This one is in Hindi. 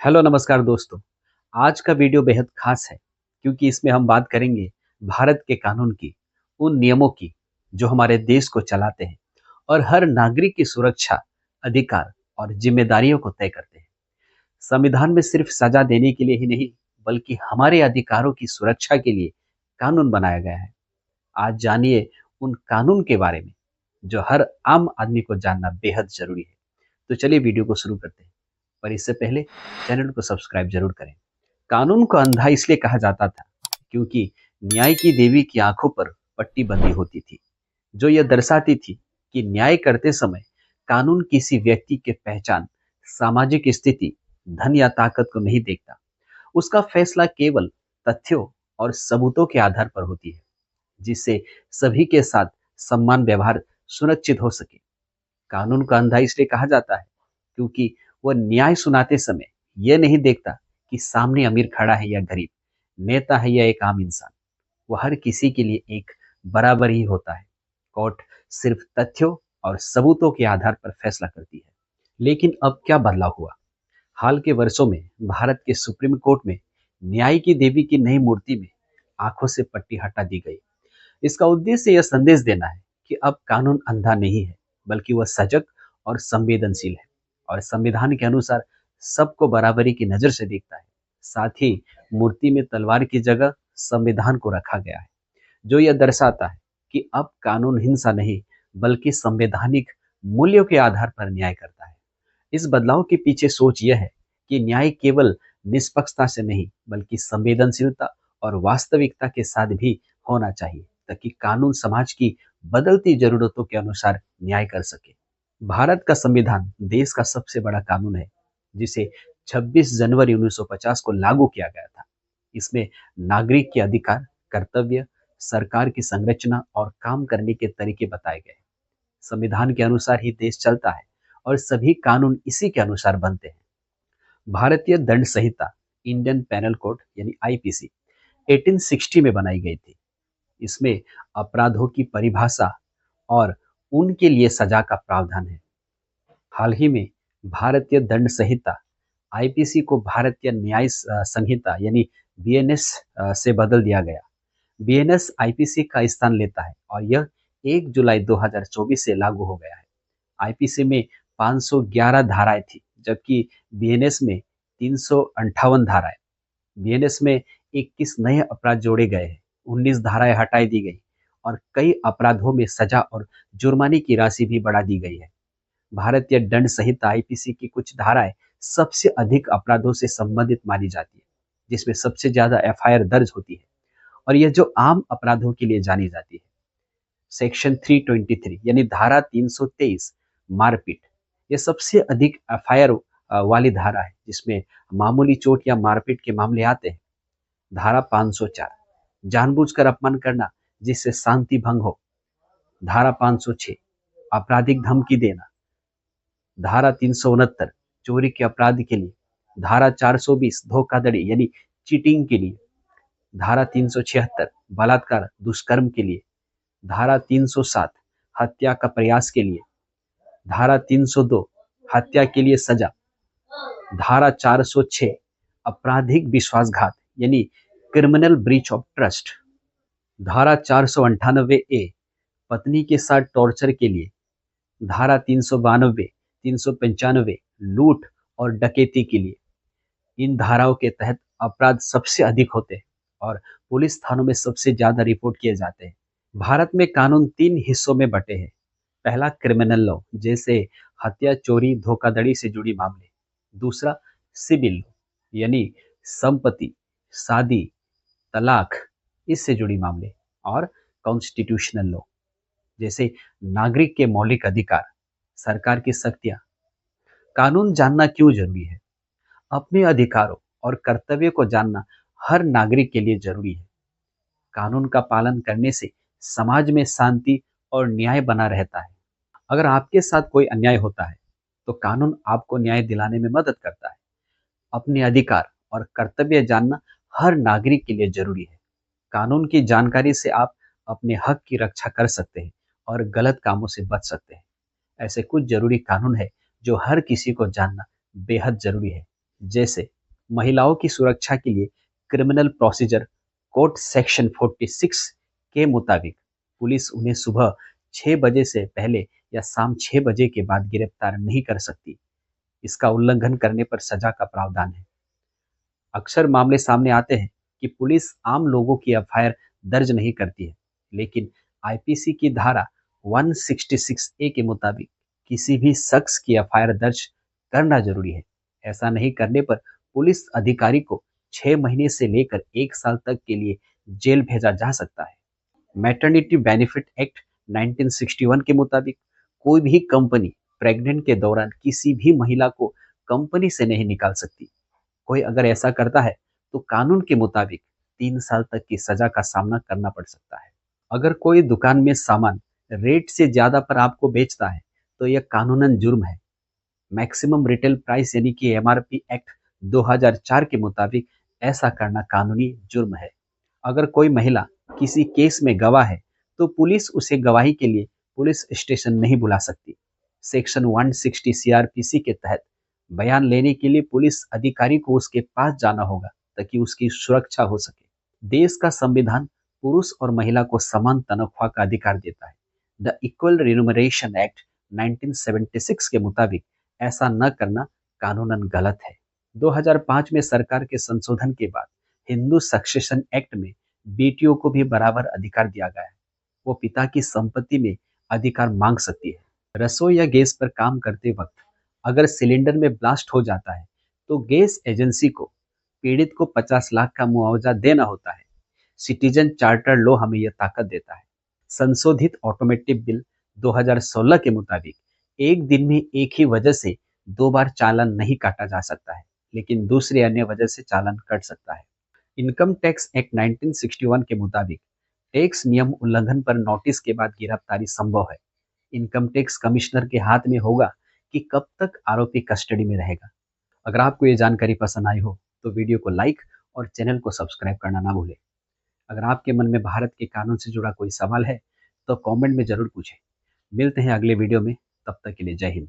हेलो नमस्कार दोस्तों। आज का वीडियो बेहद खास है क्योंकि इसमें हम बात करेंगे भारत के कानून की, उन नियमों की जो हमारे देश को चलाते हैं और हर नागरिक की सुरक्षा, अधिकार और जिम्मेदारियों को तय करते हैं। संविधान में सिर्फ सजा देने के लिए ही नहीं, बल्कि हमारे अधिकारों की सुरक्षा के लिए कानून बनाया गया है। आज जानिए उन कानून के बारे में जो हर आम आदमी को जानना बेहद जरूरी है। तो चलिए वीडियो को शुरू करते हैं, पर इससे पहले चैनल को सब्सक्राइब जरूर करें। कानून को अंधा इसलिए कहा जाता था क्योंकि न्याय की देवी की आंखों पर पट्टी बंधी होती थी, जो यह दर्शाती थी कि न्याय करते समय कानून किसी व्यक्ति के पहचान, सामाजिक स्थिति, धन या ताकत को नहीं देखता। उसका फैसला केवल तथ्यों और सबूतों के आधार पर होती है, जिससे सभी के साथ सम्मान व्यवहार सुनिश्चित हो सके। कानून का अंधा इसलिए कहा जाता है क्योंकि वह न्याय सुनाते समय यह नहीं देखता कि सामने अमीर खड़ा है या गरीब, नेता है या एक आम इंसान। वह हर किसी के लिए एक बराबर ही होता है। कोर्ट सिर्फ तथ्यों और सबूतों के आधार पर फैसला करती है। लेकिन अब क्या बदलाव हुआ? हाल के वर्षों में भारत के सुप्रीम कोर्ट में न्याय की देवी की नई मूर्ति में आंखों से पट्टी हटा दी गई। इसका उद्देश्य यह संदेश देना है कि अब कानून अंधा नहीं है, बल्कि वह सजग और संवेदनशील है और संविधान के अनुसार सबको बराबरी की नजर से देखता है। साथ ही मूर्ति में तलवार की जगह संविधान को रखा गया है, जो यह दर्शाता है कि अब कानून हिंसा नहीं, बल्कि संवैधानिक मूल्यों के आधार पर न्याय करता है। इस बदलाव के पीछे सोच यह है कि न्याय केवल निष्पक्षता से नहीं, बल्कि संवेदनशीलता और वास्तविकता के साथ भी होना चाहिए, ताकि कानून समाज की बदलती जरूरतों के अनुसार न्याय कर सके। भारत का संविधान देश का सबसे बड़ा कानून है, जिसे 26 जनवरी 1950 को लागू किया गया था। इसमें नागरिक के अधिकार, कर्तव्य, सरकार की संरचना और काम करने के तरीके बताए गए हैं। संविधान के अनुसार ही देश चलता है और सभी कानून इसी के अनुसार बनते हैं। भारतीय दंड संहिता, इंडियन पेनल कोड यानी आईपीसी 1860 में बनाई गई थी। इसमें अपराधों की परिभाषा और उनके लिए सजा का प्रावधान है। हाल ही में भारतीय दंड संहिता आईपीसी को भारतीय न्याय संहिता यानी बीएनएस से बदल दिया गया। बीएनएस आईपीसी का स्थान लेता है और यह 1 जुलाई 2024 से लागू हो गया है। आईपीसी में 511 धाराएं थी, जबकि बीएनएस में 358 धाराएं। बीएनएस में 21 नए अपराध जोड़े गए हैं, 19 धाराएं हटाई दी गई और कई अपराधों में सजा और जुर्माने की राशि भी बढ़ा दी गई है। भारतीय दंड संहिता आईपीसी की कुछ धाराएं सबसे अधिक अपराधों से संबंधित मानी जाती है, जिसमें सबसे ज्यादा एफआईआर दर्ज होती है और यह जो आम अपराधों के लिए जानी जाती है। सेक्शन 323 यानी धारा 323 मारपीट, यह सबसे अधिक एफआईआर वाली धारा है, जिसमें मामूली चोट या मारपीट के मामले आते हैं। धारा 504 जानबूझकर अपमान करना जिससे शांति भंग हो। धारा 506 आपराधिक धमकी देना। धारा 369 चोरी के अपराध के लिए। धारा 420 धोखाधड़ी यानी चीटिंग के लिए। धारा 376 बलात्कार दुष्कर्म के लिए। धारा 307 हत्या का प्रयास के लिए। धारा 302 हत्या के लिए सजा। धारा 406 आपराधिक विश्वासघात यानी क्रिमिनल ब्रीच ऑफ ट्रस्ट। धारा 498 ए पत्नी के साथ टॉर्चर के लिए। धारा 392 395 लूट और डकैती के लिए। इन धाराओं के तहत अपराध सबसे अधिक होते हैं और पुलिस थानों में सबसे ज्यादा रिपोर्ट किए जाते हैं। भारत में कानून 3 हिस्सों में बटे हैं। पहला क्रिमिनल लॉ, जैसे हत्या, चोरी, धोखाधड़ी से जुड़ी मामले। दूसरा सिविल लॉ, यानी संपत्ति, शादी, तलाक, इससे जुड़ी मामले। और कॉन्स्टिट्यूशनल लॉ, जैसे नागरिक के मौलिक अधिकार, सरकार की शक्तियां। कानून जानना क्यों जरूरी है? अपने अधिकारों और कर्तव्य को जानना हर नागरिक के लिए जरूरी है। कानून का पालन करने से समाज में शांति और न्याय बना रहता है। अगर आपके साथ कोई अन्याय होता है, तो कानून आपको न्याय दिलाने में मदद करता है। अपने अधिकार और कर्तव्य जानना हर नागरिक के लिए जरूरी है। कानून की जानकारी से आप अपने हक की रक्षा कर सकते हैं और गलत कामों से बच सकते हैं। ऐसे कुछ जरूरी कानून है जो हर किसी को जानना बेहद जरूरी है। जैसे महिलाओं की सुरक्षा के लिए क्रिमिनल प्रोसीजर कोड सेक्शन 46 के मुताबिक पुलिस उन्हें सुबह 6 बजे से पहले या शाम 6 बजे के बाद गिरफ्तार नहीं कर सकती। इसका उल्लंघन करने पर सजा का प्रावधान है। अक्सर मामले सामने आते हैं कि पुलिस आम लोगों की एफआईआर दर्ज नहीं करती है, लेकिन आईपीसी की धारा 166 ए के मुताबिक किसी भी शख्स की एफआईआर दर्ज करना जरूरी है। ऐसा नहीं करने पर पुलिस अधिकारी को 6 महीने से लेकर 1 साल तक के लिए जेल भेजा जा सकता है। मैटरनिटी बेनिफिट एक्ट 1961 के मुताबिक कोई भी कंपनी प्रेग्नेंट के दौरान किसी भी महिला को कंपनी से नहीं निकाल सकती। कोई अगर ऐसा करता है तो कानून के मुताबिक 3 साल तक की सजा का सामना करना पड़ सकता है। अगर कोई दुकान में सामान रेट से ज्यादा पर आपको बेचता है तो यह कानूनन जुर्म है। मैक्सिमम रिटेल प्राइस यानी कि एमआरपी एक्ट 2004 के मुताबिक ऐसा करना कानूनी जुर्म है। अगर कोई महिला किसी केस में गवाह है तो पुलिस उसे गवाही के लिए पुलिस स्टेशन नहीं बुला सकती। सेक्शन 160 सीआरपीसी के तहत बयान लेने के लिए पुलिस अधिकारी को उसके पास जाना होगा ताकि उसकी सुरक्षा हो सके। देश का संविधान पुरुष और महिला को समान तनख्वाह का अधिकार देता है। द इक्वल रिन्यूमरेशन एक्ट 1976 के मुताबिक ऐसा न करना कानूनन गलत है। 2005 में सरकार के संशोधन के बाद हिंदू सक्सेशन एक्ट में बेटियों को भी बराबर अधिकार दिया गया है। वो पिता की संपत्ति में अधिकार मांग सकती है। रसोई या गैस पर काम करते वक्त अगर सिलेंडर में ब्लास्ट हो जाता है तो गैस एजेंसी को पीड़ित को 50 लाख का मुआवजा देना होता है। सिटीजन चार्टर लॉ हमें यह ताकत देता है। संशोधित ऑटोमेटिव बिल 2016 के मुताबिक एक दिन में एक ही वजह से 2 बार चालान नहीं काटा जा सकता है, लेकिन दूसरी अन्य वजह से चालान कट सकता है। इनकम टैक्स एक्ट 1961 के मुताबिक टैक्स नियम उल्लंघन पर नोटिस के बाद गिरफ्तारी संभव है। इनकम टैक्स कमिश्नर के हाथ में होगा कि कब तक आरोपी कस्टडी में रहेगा। अगर आपको ये जानकारी पसंद आई हो तो वीडियो को लाइक और चैनल को सब्सक्राइब करना ना भूलें। अगर आपके मन में भारत के कानून से जुड़ा कोई सवाल है तो कमेंट में जरूर पूछें। मिलते हैं अगले वीडियो में, तब तक के लिए जय हिंद।